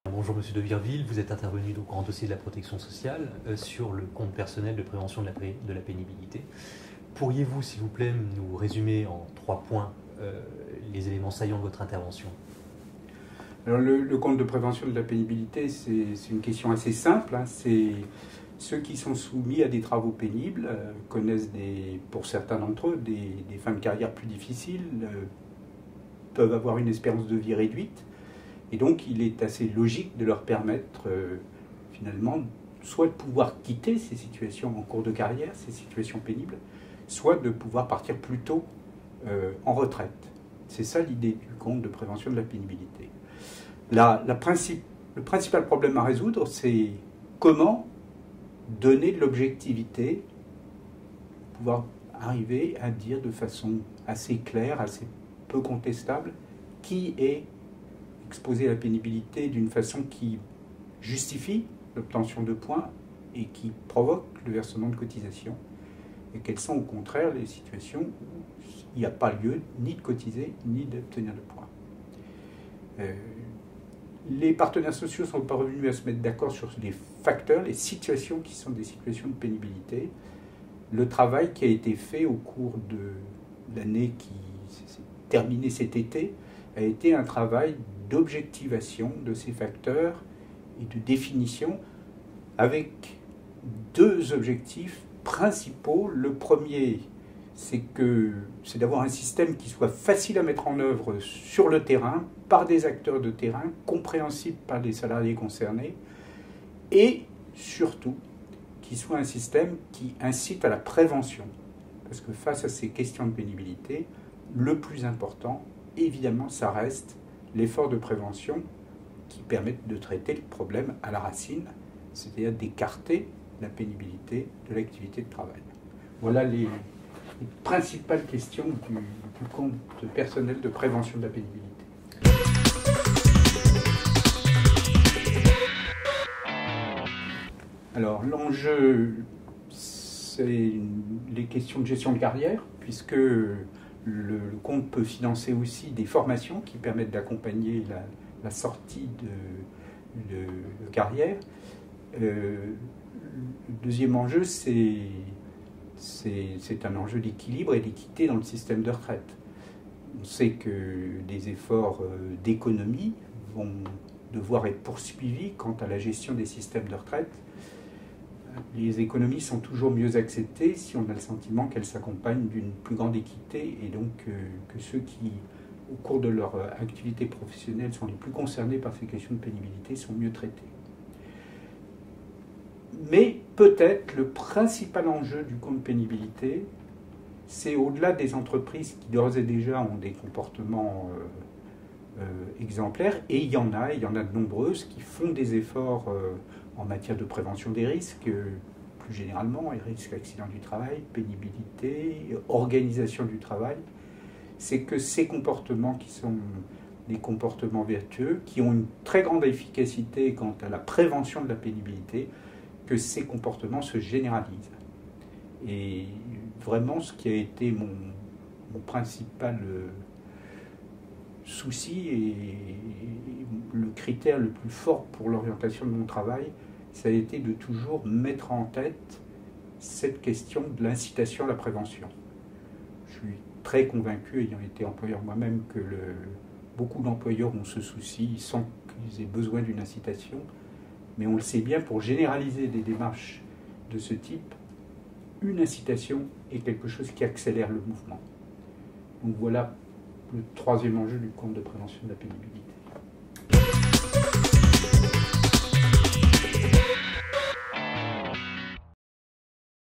Bonjour Monsieur de Virville, vous êtes intervenu donc en dossier de la protection sociale sur le compte personnel de prévention de la pénibilité. Pourriez-vous, s'il vous plaît, nous résumer en 3 points les éléments saillants de votre intervention? Alors le compte de prévention de la pénibilité, c'est une question assez simple. C'est ceux qui sont soumis à des travaux pénibles connaissent, pour certains d'entre eux, des fins de carrière plus difficiles, peuvent avoir une espérance de vie réduite. Et donc, il est assez logique de leur permettre, finalement, soit de pouvoir quitter ces situations en cours de carrière, ces situations pénibles, soit de pouvoir partir plus tôt en retraite. C'est ça l'idée du compte de prévention de la pénibilité. Le principal problème à résoudre, c'est comment donner de l'objectivité, pouvoir arriver à dire de façon assez claire, assez peu contestable, qui est exposé à la pénibilité d'une façon qui justifie l'obtention de points et qui provoque le versement de cotisations, et quelles sont au contraire les situations où il n'y a pas lieu ni de cotiser ni d'obtenir de points. Les partenaires sociaux sont parvenus à se mettre d'accord sur les facteurs, les situations qui sont des situations de pénibilité. Le travail qui a été fait au cours de l'année qui s'est terminée cet été a été un travail d'objectivation de ces facteurs et de définition avec 2 objectifs principaux. Le premier, c'est d'avoir un système qui soit facile à mettre en œuvre sur le terrain, par des acteurs de terrain, compréhensible par les salariés concernés, et surtout, qui soit un système qui incite à la prévention. Parce que face à ces questions de pénibilité, le plus important, évidemment, ça reste l'effort de prévention qui permette de traiter le problème à la racine, c'est-à-dire d'écarter la pénibilité de l'activité de travail. Voilà les principales questions du compte personnel de prévention de la pénibilité. Alors l'enjeu, c'est les questions de gestion de carrière, puisque le compte peut financer aussi des formations qui permettent d'accompagner la sortie de carrière. Le deuxième enjeu, c'est un enjeu d'équilibre et d'équité dans le système de retraite. On sait que des efforts d'économie vont devoir être poursuivis quant à la gestion des systèmes de retraite. Les économies sont toujours mieux acceptées si on a le sentiment qu'elles s'accompagnent d'une plus grande équité et donc que ceux qui, au cours de leur activité professionnelle, sont les plus concernés par ces questions de pénibilité sont mieux traités. Mais peut-être le principal enjeu du compte pénibilité, c'est au-delà des entreprises qui d'ores et déjà ont des comportements exemplaires, et il y en a de nombreuses qui font des efforts en matière de prévention des risques, plus généralement, les risques d'accident du travail, pénibilité, organisation du travail. C'est que ces comportements qui sont des comportements vertueux, qui ont une très grande efficacité quant à la prévention de la pénibilité, que ces comportements se généralisent. Et vraiment, ce qui a été mon principal souci et le critère le plus fort pour l'orientation de mon travail, ça a été de toujours mettre en tête cette question de l'incitation à la prévention. Je suis très convaincu, ayant été employeur moi-même, que beaucoup d'employeurs ont ce souci sans qu'ils aient besoin d'une incitation, mais on le sait bien, pour généraliser des démarches de ce type, une incitation est quelque chose qui accélère le mouvement. Donc voilà le troisième enjeu du compte de prévention de la pénibilité.